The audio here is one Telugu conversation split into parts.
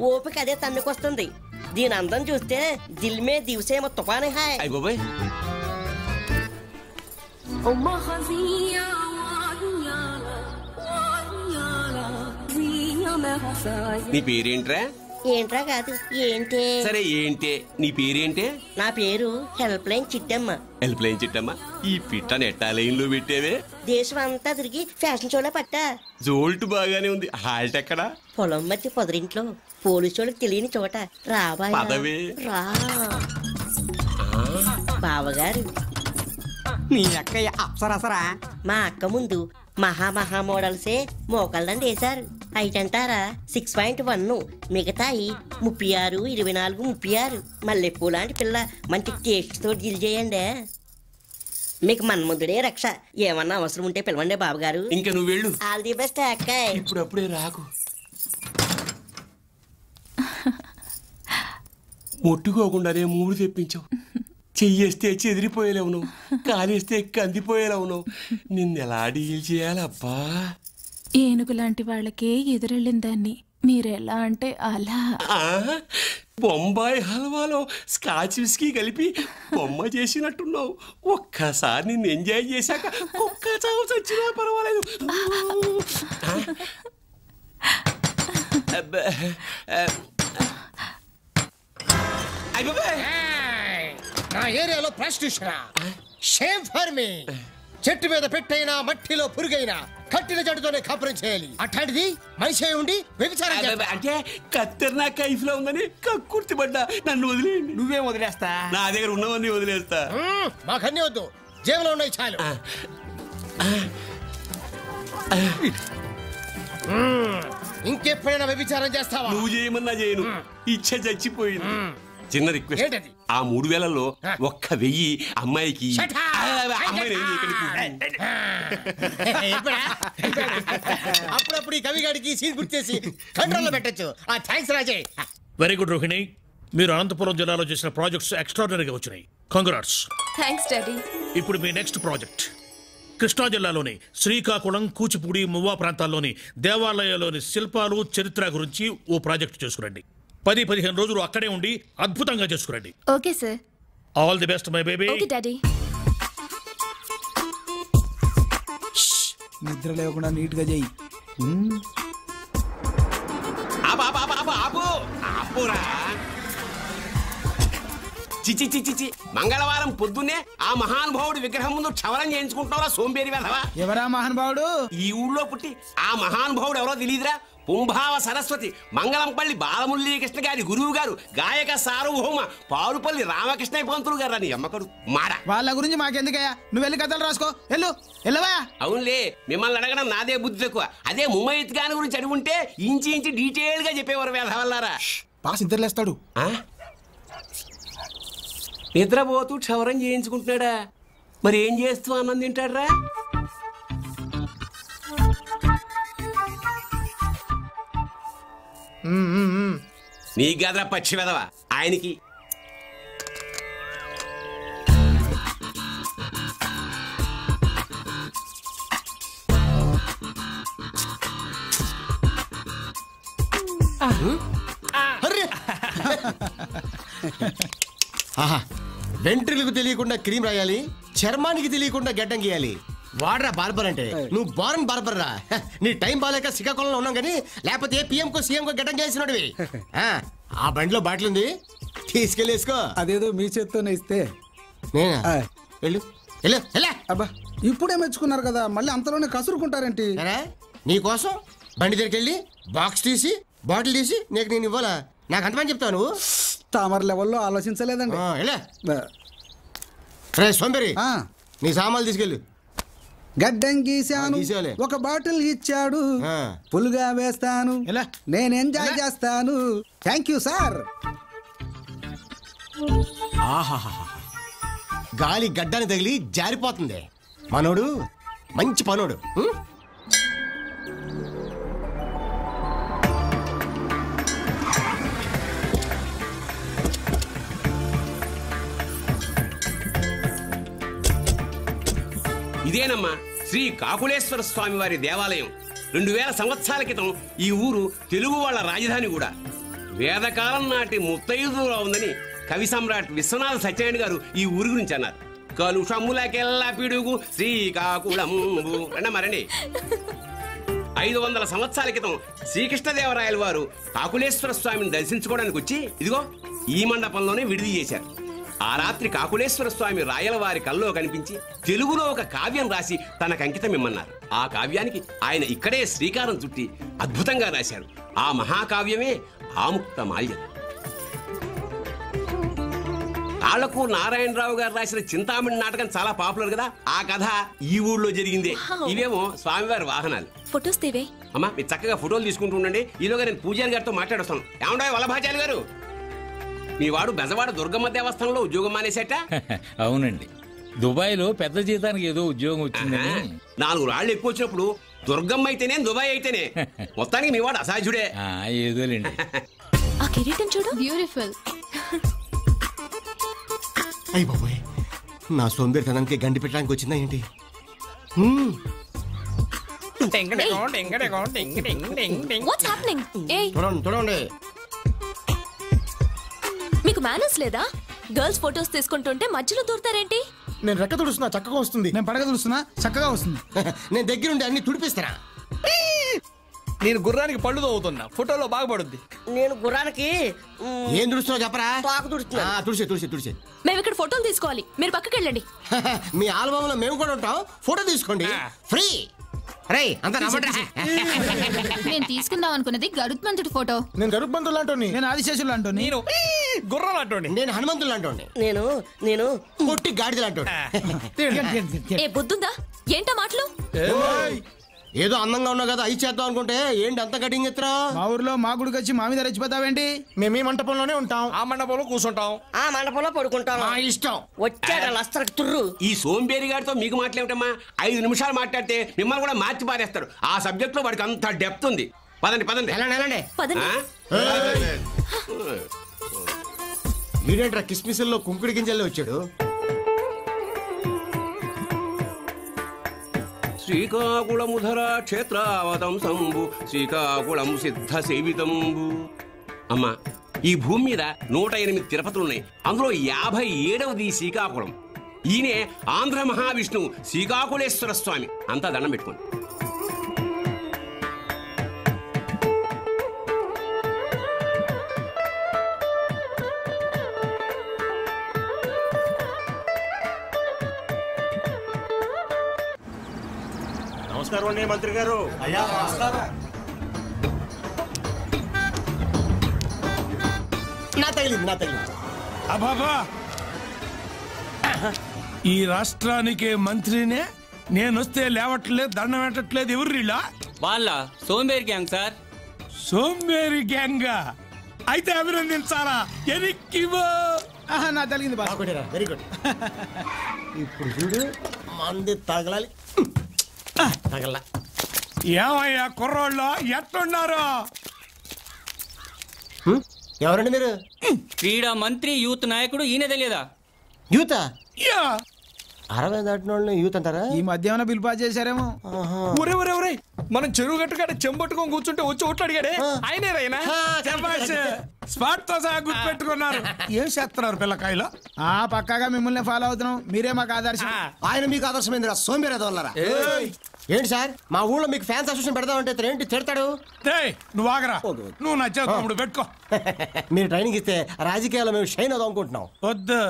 ఓపిక అదే తన్నుకొస్తుంది. దీని అందం చూస్తే దిల్ మే దివసేమో తుఫానే హాయ్. అయ్య బాబాయ్, నీ పేరేంట్రా? ఏంట్రా కాదు ఏంటే. సరే ఏంటే నీ పేరేంటే? నా పేరు help line Chittamma. Help line Chittamma, ఈ పిట్ట నెట్టా లైన్ లో పెట్టేవే. దేశం అంతా తిరిగి ఫ్యాషన్ షోలో పట్టా. జోల్ట్ బాగానే ఉంది, హాల్ట్ ఎక్కడా? పొలం మధ్య పొదరింట్లో పోలీసు వాళ్ళకి తెలియని చోట. రాబా పదవే రా బావగారు. మీ అక్కయ్య అప్సరసరా? మా అక్క ముందు మహా మోడల్సే మోకాళ్ళని వేశారు. అయిటంటారా 6.1, మిగతాయి 36, 24, 36. మల్లెపూ లాంటి పిల్ల మంచి టేస్ట్ తోటి గిల్ చేయండి. మీకు మన్ముద్దుడే రక్ష. ఏమన్నా అవసరం ఉంటే పిలవండి బాబుగారు. ఇంకా నువ్వు వెళ్ళు. ఆల్ ది బెస్ట్ అక్కాయ్. ఇప్పుడప్పుడే రాకు. ముట్టుకోకుండానే మూడు తెప్పించావు. చెయ్యేస్తే చెదిరిపోయేలేవు నువ్వు, కాలేస్తే కందిపోయేలేవు నువ్వు. నిన్నెలా డీల్ చేయాలబ్బా? ఏనుగు లాంటి వాళ్ళకే ఎదురెళ్ళిన దాన్ని మీరెలా అంటే అలా. బొంబాయి హల్వాలో స్కాచ్ విస్కీ కలిపి బొమ్మ చేసినట్టున్నావు. ఒక్కసారి నిన్ను ఎంజాయ్ చేశాక ఒక్క చావు చచ్చినా పర్వాలేదు. నా ఏరియాలో ప్రాస్టిట్యూషన్ షేమ్ ఫర్ మీ. చెట్టు మీద పెట్టైనా మట్టిలో పురుగైనా కట్టిన జట్టుతోనే కాపురం చేయాలి. అట్లాంటిది మనిషి ఉండి వ్యభిచారం అంటే కత్తెర కైఫ్ లో ఉందని కక్కుర్తి పడ్డా. నన్ను వదిలేయండి. నువ్వేం వదిలేస్తా? నా దగ్గర ఉన్నవన్నీ వదిలేస్తా. మాకన్నీ వద్దు, జేబులో ఉన్నాయి చాలు. ఇంకెప్పుడైనా వ్యభిచారం చేస్తావా? నువ్వు చేయమన్నా చేయను. ఇచ్చ చచ్చిపోయింది. చిన్న రిక్వెస్ట్, ఆ 3000లో 1000 అమ్మాయికి. అప్పుడప్పుడు ఈ కవిగాడికి సీన్ గుర్తేసి కంట్రోల్లో పెట్టచ్చు. థ్యాంక్స్ రాజే. వెరీ గుడ్ రోహిణి, మీరు అనంతపురం జిల్లాలో చేసిన ప్రాజెక్ట్స్ ఎక్స్ట్రాడినరీగా వచ్చినాయి. కంగ్రాట్స్. Thanks daddy. ఇప్పుడు మీ నెక్స్ట్ ప్రాజెక్ట్ కృష్ణా జిల్లాలోని శ్రీకాకుళం, కూచిపూడి, మువ్వా ప్రాంతాల్లోని దేవాలయాల్లోని శిల్పాలు, చరిత్ర గురించి ఓ ప్రాజెక్ట్ చేసుకురండి. 10-15 రోజులు అక్కడే ఉండి అద్భుతంగా చేసుకురండి. Okay sir. All the best my baby. Okay daddy. నిద్ర లేకుండా నీట్ గా చెయ్యి. చిచి చిచి చి మంగళవారం పొద్దున్నే ఆ మహానుభావుడి విగ్రహం ముందు క్షవరం చేయించుకుంటున్నారా సోంబేరి వెధవా? ఎవరా మహానుభావుడు? ఈ ఊళ్ళో పుట్టి ఆ మహానుభావుడు ఎవరో తెలియదురా? పుంభావ సరస్వతి మంగళంపల్లి బాలమురళీకృష్ణ గారి గురువు గారు, గాయక సార్వభౌమ పారుపల్లి రామకృష్ణ పంతులు గారు అని అమ్మకడు మాడ. వాళ్ళ గురించి మాకెందుకయ్యా? నువ్వు వెళ్ళి కథలు రాసుకో. వెళ్ళవా? అవునులే, మిమ్మల్ని అడగడం నాదే బుద్ధి తక్కువ. అదే ముమ్మయ్య గారి గురించి అడుగుంటే ఇంచి డీటెయిల్ గా చెప్పేవారు వేధవల్లారా. పాస్ నిద్రలేస్తాడు. నిద్రపోతూ క్షవరం చేయించుకుంటున్నాడా? మరి ఏం చేస్తూ అన్నం తింటాడ్రా? నీ గదరా పక్షి వెదవా, ఆయనకి. వెంట్రులకు తెలియకుండా క్రీమ్ రాయాలి, చర్మానికి తెలియకుండా గడ్డం గీయాలి. వాడరా బార్బర్ అంటే. నువ్వు బారన్ బార్బర్ రా. నీ టైం బాగాలేక శ్రీకాకుళంలో ఉన్నాం కానీ లేకపోతే పిఎంకో సీఎంకో గడ్డం చేసినోడివి. ఆ బండిలో బాటిల్ ఉంది, తీసుకెళ్ళేసుకో. అదేదో మీ చేత్తోనే ఇస్తే. వెళ్ళు. అబ్బా, ఇప్పుడే మెచ్చుకున్నారు కదా, మళ్ళీ అంతలోనే కసురుకుంటారేంటి? నీకోసం బండి దగ్గరికి వెళ్ళి బాక్స్ తీసి బాటిల్ తీసి నేను ఇవ్వాలా? నాకు అంతమని చెప్తావు నువ్వు? తామర లెవెల్లో ఆలోచించలేదండి. సోంబేరి, నీ సామాన్లు తీసుకెళ్ళు. గడ్డం గీశాను, ఒక బాటిల్ ఇచ్చాడు, ఫుల్గా వేస్తాను, నేను ఎంజాయ్ చేస్తాను. Thank you sir. గాలి గడ్డాన్ని తగిలి జారిపోతుంది. మనోడు మంచి పనోడు. ఇదేనమ్మా శ్రీ కాకులేశ్వర స్వామి వారి దేవాలయం. 2000 సంవత్సరాల క్రితం ఈ ఊరు తెలుగు వాళ్ళ రాజధాని కూడా. వేదకాలం నాటి ముత్తైదులో ఉందని కవి సమ్రాట్ విశ్వనాథ సత్యనారాయణ గారు ఈ ఊరి గురించి అన్నారు. కలుషమ్ములకెల్లా పిడుగు శ్రీకాకుళంబు అన్న మరండి. 500 సంవత్సరాల క్రితం శ్రీకృష్ణదేవరాయల వారు కాకులేశ్వర స్వామిని దర్శించుకోవడానికి వచ్చి ఇదిగో ఈ మండపంలోనే విడిది చేశారు. ఆ రాత్రి కాకులేశ్వర స్వామి రాయల వారి కల్లో కనిపించి తెలుగులో ఒక కావ్యం రాసి తనకు అంకితం ఇమ్మన్నారు. ఆ కావ్యానికి ఆయన ఇక్కడే శ్రీకారం చుట్టి అద్భుతంగా రాశారు. ఆ మహాకావ్యమే ఆముక్తమాల్యం. ఆళ్లకు నారాయణరావు గారు రాసిన చింతామణి నాటకం చాలా పాపులర్ కదా. ఆ కథ ఈ ఊళ్ళో జరిగిందే. ఇవేమో స్వామివారి వాహనాలు. ఫొటోస్ తీవే. అమ్మా మీరు చక్కగా ఫోటోలు తీసుకుంటూ ఉండండి. ఈలోగా నేను పూజారి గారితో మాట్లాడొస్తాను. ఏమంటాయి వల్లభాచార్య గారు, మీ వాడు బెజవాడ దుర్గమ్మ దేవస్థానంలో ఉద్యోగం మానేసేట? అవునండి, దుబాయ్లో పెద్ద జీతానికి ఏదో ఉద్యోగం వచ్చిందని. 4 రాళ్లు ఎక్కువ వచ్చినప్పుడు దుర్గమ్మ అయితేనే దుబాయ్ అయితేనే మొత్తానికి మీ వాడు అసాధ్యుడే. ఏదోలేండి. ఆ కిరీటం చూడు, బ్యూటిఫుల్. అయ్య బాబోయ్, నా సోంబేరితనానికి గండి పెట్టడానికి వచ్చిందా ఏంటి? What's happening? ఏయ్ చూడండి, మీకు మేనర్స్ లేదా? గర్ల్స్ ఫోటోస్ తీసుకుంటుంటే మధ్యలో దూరతారేంటి? నేను రెక్క తుడుస్తున్నా చక్కగా వస్తుంది. నేను పడగ తుడుస్తున్నా చక్కగా వస్తుంది. నేను దగ్గరుండి అన్ని తుడిపిస్తారా? నేను గుర్రానికి పళ్ళు తవ్వుతున్నా, ఫోటోలో బాగుపడుద్ది. నేను గుర్రానికి ఏం తుడుస్తున్నావు చెప్పరా? పాకు తుడుస్తున్నా. తుడిసే మేము ఇక్కడ ఫోటోలు తీసుకోవాలి, మీరు పక్కకి వెళ్ళండి. మీ ఆల్బమ్ లో మేము కూడా ఉంటాం, ఫోటో తీసుకోండి ఫ్రీ. రే అంత నేను తీసుకుందాం అనుకున్నది గరుత్మంతుడి ఫోటో. నేను గరుత్మంతుడు లాంటి, నేను ఆదిశేషులు లాంటి, నేను గుర్రం అంటోండి, నేను హనుమంతుడు లాంటి, నేను కొట్టి గాడిద లాంటి. ఏ బుద్ధుందా? ఏంటా మాటలు? ఏదో అందంగా ఉన్నావు కదా అయి చేద్దాం అనుకుంటే ఏంటి అంత కటింగ్ ఎత్తురా? మా ఊర్లో మా గుడికి వచ్చి మా మీద రెచ్చిపోతావేంటి? మేము ఈ మంటపంలోనే ఉంటాం, ఆ మండపంలో కూర్చుంటాం, ఆ మండపంలో పడుకుంటాం. మా ఇష్టం. వచ్చాడు లస్తరకు తుర్రు. ఈ సోంబేరి గారితో మీకు మాట్లాడటమ్మా 5 నిమిషాలు మాట్లాడితే మిమ్మల్ని కూడా మార్చి పారేస్తాడు. ఆ సబ్జెక్ట్ లో వాడికి అంత డెప్త్ ఉంది. పదండి వెళ్ళండి. పదండి. వీడేంట్రా కిస్మిస్లో కుంకుడి గింజల్లో వచ్చాడు? శ్రీకాకుళముధర క్షేత్రావతం సంబు శ్రీకాకుళం సిద్ధ సేవితంబు. అమ్మా ఈ భూమి మీద 108 తిరుపతులున్నాయి. అందులో 57వది శ్రీకాకుళం. ఈయనే ఆంధ్ర మహావిష్ణువు శ్రీకాకుళేశ్వర స్వామి. అంతా దండం పెట్టుకోండి. నమస్కారం అండి మంత్రి గారు. నా తగిలింది. అబాబా, ఈ రాష్ట్రానికి మంత్రినే నేనొస్తే లేవట్లేదు, దండం పెట్టట్లేదు. ఎవరు వీళ్ళ? వాళ్ళ సోంబేరి గ్యాంగ్ సార్. సోంబేరి గ్యాంగా? అయితే అభినందించాలా? ఎనిక్కివో. నా తగిలింది బాగా. Very good. ఇప్పుడు చూడు, మంది తగలాలి. తగల. ఏమయ్యా కుర్రోళ్ళు ఎట్టున్నారు? ఎవరండి మీరు? క్రీడా మంత్రి, యూత్ నాయకుడు. ఈయన తెలియదా? యూతా? 60 దాటిన వాళ్ళని యూత్ అంటారా? ఈ మధ్య ఏమైనా బిల్ పాస్ చేశారేమో. ఒరే మనం చెరువు గట్టుకాడ చెంబట్టుకొని కూర్చుంటే వచ్చి ఓట్లు అడిగాడే ఆయనే రైనా? స్పాట్ తో సహా గుర్తుపెట్టుకున్నారు. ఏం చేస్తున్నారు పిల్లకాయలు? పక్కాగా మిమ్మల్ని ఫాలో అవుతున్నాం, మీరే మాకు ఆదర్శం. ఆయన మీకు ఆదర్శమైందిరా సోంబేరేదోళ్ళరా. ఏంటి సార్, మా ఊళ్ళో మీకు ఫ్యాన్స్ అసోసియేషన్ పెడదామంటే ఏంటి తిడతాడు? నువ్వు ఆగరా, నువ్వు నచ్చావు తమ్ముడు పెట్టుకో. మీరు ట్రైనింగ్ ఇస్తే రాజకీయాల్లో మేము షైన్ అవుదాం అనుకుంటున్నాం. వద్దు.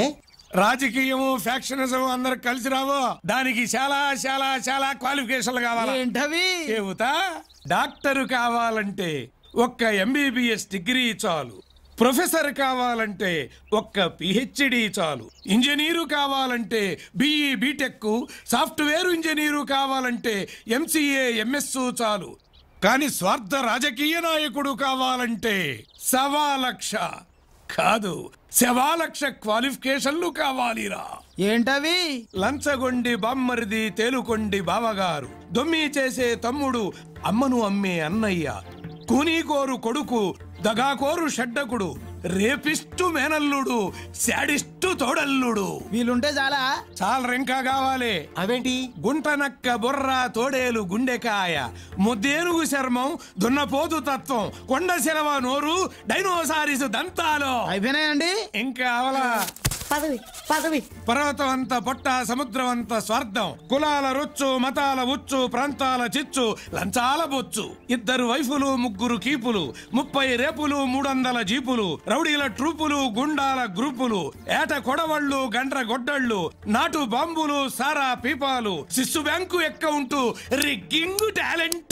ఏ రాజకీయము ఫ్యాక్షనిజం అందరు కలిసి రావు. దానికి చాలా చాలా చాలా క్వాలిఫికేషన్లు కావాలి. ఏంటవి? చెబుతా. డాక్టర్ కావాలంటే ఒక్క MBBS డిగ్రీ చాలు. ప్రొఫెసర్ కావాలంటే ఒక్క PhD చాలు. ఇంజనీరు కావాలంటే BE BTech, సాఫ్ట్వేర్ ఇంజనీరు కావాలంటే MCA MS చాలు. కానీ స్వార్థ రాజకీయ నాయకుడు కావాలంటే 1,00,000 కాదు 1,00,000 క్వాలిఫికేషన్లు కావాలిరా. ఏంటవి? లంచగొండి బామ్మరిది, తేలుకొండి బావగారు, దొమ్మి చేసే తమ్ముడు, అమ్మను అమ్మే అన్నయ్య, కూనీకోరు కొడుకు, దగాకోరు షడ్డకుడు, రేపిస్టు మేనల్లుడు, శాడిస్టు తోడల్లుడు. వీళ్ళుంటే చాలా ఇంకా కావాలి. అవేంటి? గుంటనక్క బుర్ర, తోడేలు గుండెకాయ, ముద్దేనుగు చర్మం, దున్నపోతు తత్వం, కొండ శిలవ నోరు, డైనోసారిస్ దంతాలు. అయిపోయినాయండి? ఇంకా అవలా. పదవి పర్వతం అంత పొట్ట, సముద్రం అంత స్వార్థం, కులాల రొచ్చు, మతాల ఉచ్చు, ప్రాంతాల చిచ్చు, లంచాల బొచ్చు, 2 వైఫులు 3 కీపులు, 30 రేపులు, 300 జీపులు, రౌడీల ట్రూపులు, గుండాల గ్రూపులు, ఏట కొడవళ్ళు, గండ్ర గొడ్డళ్ళు, నాటు బాంబులు, సారా పీపాలు, శిశు బ్యాంకు అకౌంట్, రిగ్గింగ్ టాలెంట్.